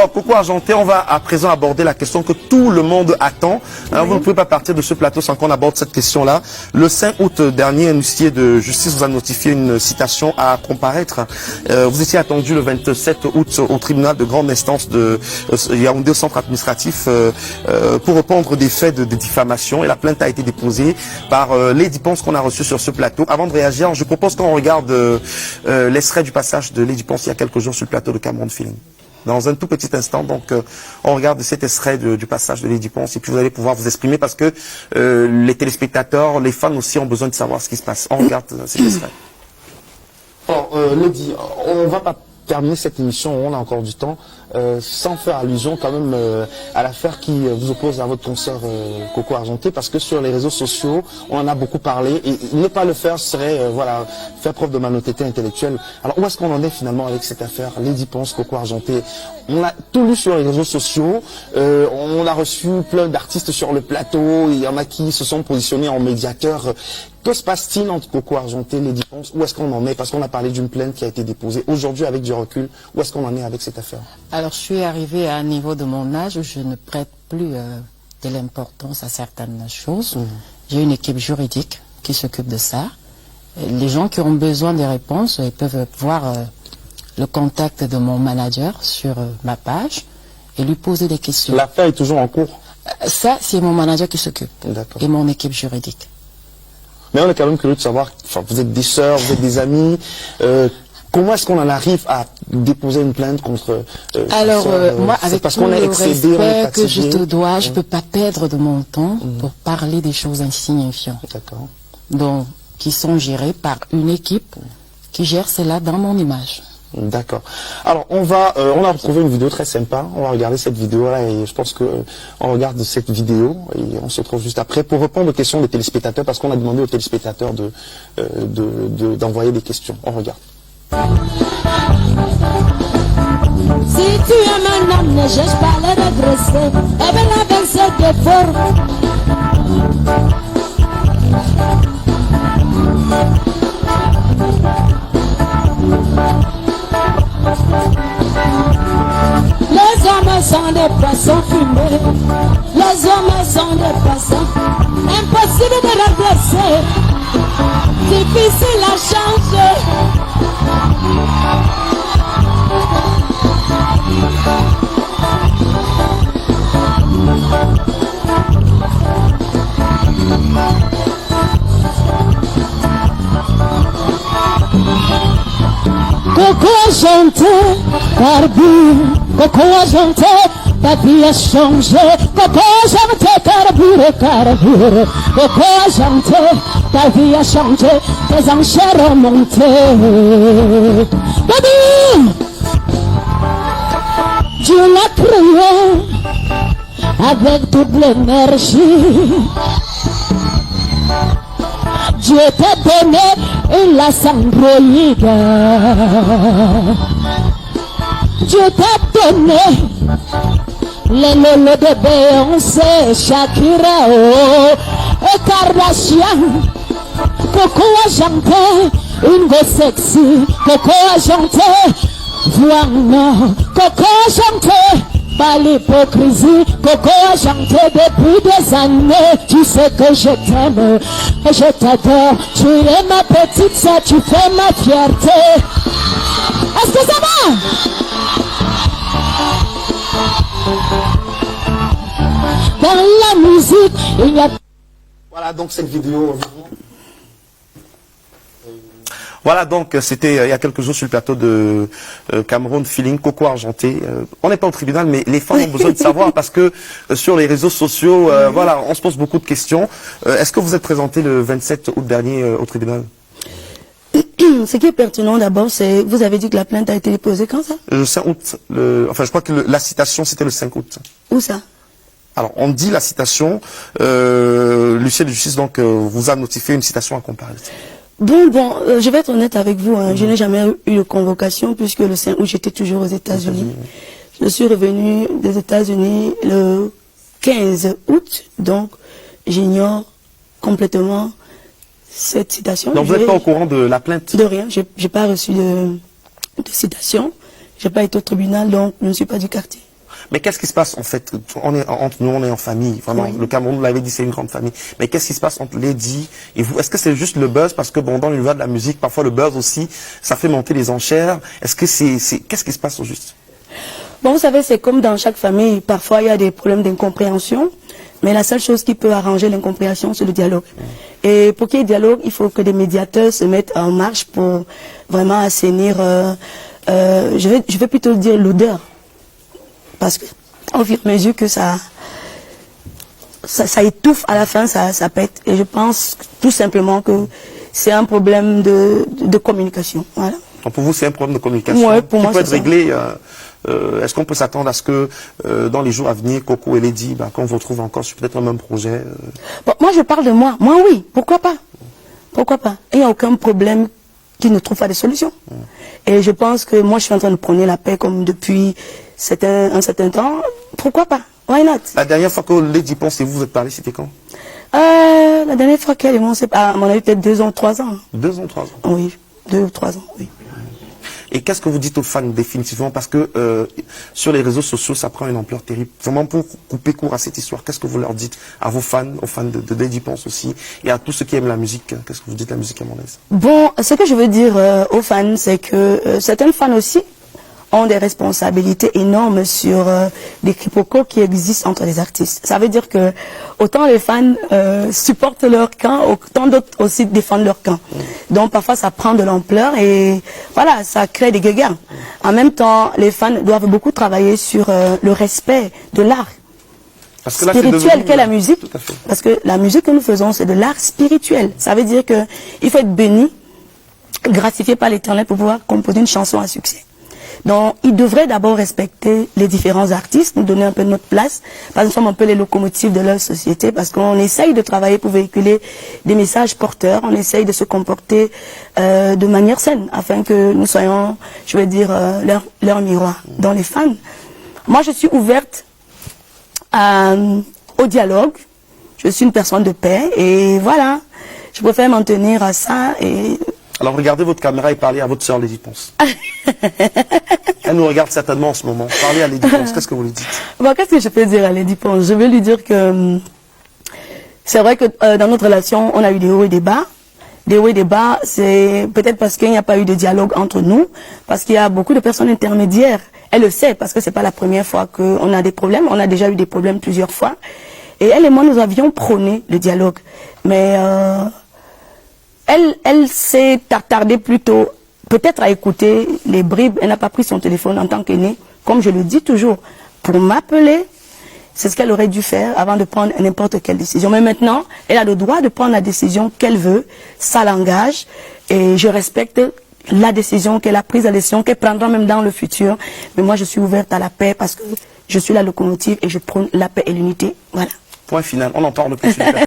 Alors, Coco Argenté, on va à présent aborder la question que tout le monde attend. Alors, vous ne pouvez pas partir de ce plateau sans qu'on aborde cette question-là. Le 5 août dernier, un huissier de justice vous a notifié une citation à comparaître. Vous étiez attendu le 27 août au tribunal de grande instance de Yaoundé, au centre administratif, pour répondre des faits de diffamation. Et la plainte a été déposée par Lady Ponce qu'on a reçu sur ce plateau. Avant de réagir, je propose qu'on regarde l'extrait du passage de Lady Ponce il y a quelques jours sur le plateau de Cameroun Feeling. Dans un tout petit instant, donc on regarde cet extrait du passage de Lady Ponce et puis vous allez pouvoir vous exprimer parce que les téléspectateurs, les fans aussi ont besoin de savoir ce qui se passe. On regarde cet extrait. Alors, Lady, on va pas terminer cette émission, on a encore du temps, sans faire allusion quand même à l'affaire qui vous oppose à votre consoeur Coco Argenté, parce que sur les réseaux sociaux, on en a beaucoup parlé, et ne pas le faire serait, voilà, faire preuve de malhonnêteté intellectuelle. Alors, où est-ce qu'on en est finalement avec cette affaire Lady Ponce, Coco Argenté? On a tout lu sur les réseaux sociaux, on a reçu plein d'artistes sur le plateau, il y en a qui se sont positionnés en médiateurs. Que se passe-t-il entre Coco Argenté et Lady Ponce? Où est-ce qu'on en est? Parce qu'on a parlé d'une plainte qui a été déposée. Aujourd'hui, avec du recul, où est-ce qu'on en est avec cette affaire? Alors, je suis arrivée à un niveau de mon âge où je ne prête plus de l'importance à certaines choses. J'ai une équipe juridique qui s'occupe de ça. Les gens qui ont besoin des réponses, ils peuvent voir le contact de mon manager sur ma page et lui poser des questions. L'affaire est toujours en cours? Ça, c'est mon manager qui s'occupe. D'accord. Et mon équipe juridique. Mais on est quand même curieux de savoir, enfin, vous êtes des sœurs, vous êtes des amis, comment est-ce qu'on en arrive à déposer une plainte contre alors, moi, avec parce tout qu'on est le excédé, on est respect que je fatigué. te dois, je ne peux pas perdre de mon temps pour parler des choses insignifiantes. D'accord. Donc, qui sont gérées par une équipe qui gère cela dans mon image. D'accord. Alors, on a retrouvé une vidéo très sympa. On va regarder cette vidéo-là et je pense que on regarde cette vidéo et on se retrouve juste après pour répondre aux questions des téléspectateurs parce qu'on a demandé aux téléspectateurs d'envoyer des questions. On regarde. Si tu aimes un homme, ne cherche pas à le redresser. Eh bien, avec ses défauts. Les hommes sont des poissons fumés. Les hommes sont des poissons. Impossible de redresser. Difficile à changer. Coco Argenté, carbure, Coco Argenté, ta vie a changé. Coco Argenté, carbure, carbure, Coco Argenté, ta vie a changé. Tes enchères ont monté. Baby, Dieu l'a créé avec toute l'énergie. Dieu t'a donné une lasse androïde. Dieu t'a donné les lolos de Beyoncé, Shakira, et Kardashian. Coco Argenté, une go sexy. Coco Argenté, voix non. Coco Argenté, pas l'hypocrisie. Coco Argenté depuis des années. Tu sais que je t'aime et je t'adore. Tu es ma petite sœur, tu fais ma fierté. Est-ce que ça va? Dans la musique, il y a... Voilà donc cette vidéo. Voilà, donc c'était il y a quelques jours sur le plateau de Cameroun Feeling, Coco Argenté. On n'est pas au tribunal, mais les fans ont besoin de savoir parce que sur les réseaux sociaux, voilà, on se pose beaucoup de questions. Est-ce que vous êtes présenté le 27 août dernier au tribunal? Ce qui est pertinent d'abord, c'est vous avez dit que la plainte a été déposée quand ça? Le 5 août. Enfin, je crois que la citation, c'était le 5 août. Où ça? Alors, on dit la citation, l'huissier de justice donc vous a notifié une citation à comparaître. Bon, je vais être honnête avec vous, hein. Je n'ai jamais eu de convocation puisque le 5 août, j'étais toujours aux États-Unis. Je suis revenu des États-Unis le 15 août, donc j'ignore complètement cette citation. Donc, vous n'êtes pas au courant de la plainte? De rien, j'ai pas reçu de citation, j'ai pas été au tribunal, donc je ne suis pas du quartier. Mais qu'est-ce qui se passe en fait? Entre nous, on est en famille. Vraiment, Oui. le Cameroun, vous l'avez dit, c'est une grande famille. Mais qu'est-ce qui se passe entre Lady et vous? Est-ce que c'est juste le buzz? Parce que bon, dans l'univers de la musique, parfois le buzz aussi, ça fait monter les enchères. Est-ce que qu'est-ce qui se passe au juste? Bon, vous savez, c'est comme dans chaque famille. Parfois, il y a des problèmes d'incompréhension. Mais la seule chose qui peut arranger l'incompréhension, c'est le dialogue. Et pour qu'il y ait dialogue, il faut que des médiateurs se mettent en marche pour vraiment assainir, je vais plutôt dire l'odeur. Parce que, au fur et à mesure que ça étouffe, à la fin, ça pète. Et je pense tout simplement que c'est un problème de communication. Voilà. Donc pour vous, c'est un problème de communication Ouais, pour qui moi, peut être c'est ça. réglé. Est-ce qu'on peut s'attendre à ce que dans les jours à venir, Coco et Lady, qu'on vous retrouve encore sur peut-être le même projet Bon, moi, je parle de moi. Moi, oui. Pourquoi pas? Pourquoi pas? Il n'y a aucun problème qui ne trouve pas de solution. Et je pense que moi, je suis en train de prôner la paix comme depuis un certain temps. Pourquoi pas? Why not? La dernière fois que Lady Ponce et vous êtes parlé, c'était quand? La dernière fois qu'elle et moi, c'est à mon avis, peut-être 2 ans, 3 ans. 2 ans, 3 ans. Oui, 2 ou 3 ans, oui. Et qu'est-ce que vous dites aux fans définitivement? Parce que sur les réseaux sociaux, ça prend une ampleur terrible. Vraiment pour couper court à cette histoire, qu'est-ce que vous leur dites à vos fans, aux fans de Lady Ponce aussi, et à tous ceux qui aiment la musique? Qu'est-ce que vous dites de la musique camerounaise? Bon, ce que je veux dire aux fans, c'est que certains fans aussi ont des responsabilités énormes sur des quiproquos qui existent entre les artistes. Ça veut dire que autant les fans supportent leur camp, autant d'autres aussi défendent leur camp. Donc parfois ça prend de l'ampleur et voilà, ça crée des guéguerres. En même temps, les fans doivent beaucoup travailler sur le respect de l'art spirituel qu'est la musique. Tout à fait. Parce que la musique que nous faisons, c'est de l'art spirituel. Ça veut dire que il faut être béni, gratifié par l'Éternel pour pouvoir composer une chanson à succès. Donc, ils devraient d'abord respecter les différents artistes, nous donner un peu notre place, parce que nous sommes un peu les locomotives de leur société, parce qu'on essaye de travailler pour véhiculer des messages porteurs, on essaye de se comporter de manière saine, afin que nous soyons, je veux dire, leur miroir. Dans les fans, moi je suis ouverte au dialogue, je suis une personne de paix, et voilà, je préfère m'en tenir à ça, et... Alors regardez votre caméra et parlez à votre sœur Lady Ponce. Elle nous regarde certainement en ce moment. Parlez à Lady Ponce, qu'est-ce que vous lui dites? Bon, qu'est-ce que je peux dire à Lady Ponce? Je vais lui dire que c'est vrai que dans notre relation, on a eu des hauts et des bas. Des hauts et des bas, c'est peut-être parce qu'il n'y a pas eu de dialogue entre nous, parce qu'il y a beaucoup de personnes intermédiaires. Elle le sait, parce que c'est pas la première fois qu'on a des problèmes. On a déjà eu des problèmes plusieurs fois. Et elle et moi, nous avions prôné le dialogue. Mais... Elle s'est attardée plutôt, peut-être à écouter les bribes. Elle n'a pas pris son téléphone en tant qu'aînée, comme je le dis toujours, pour m'appeler. C'est ce qu'elle aurait dû faire avant de prendre n'importe quelle décision. Mais maintenant, elle a le droit de prendre la décision qu'elle veut. Ça l'engage. Et je respecte la décision qu'elle a prise, la décision qu'elle prendra même dans le futur. Mais moi, je suis ouverte à la paix parce que je suis la locomotive et je prône la paix et l'unité. Voilà. Point final, on en parle plus.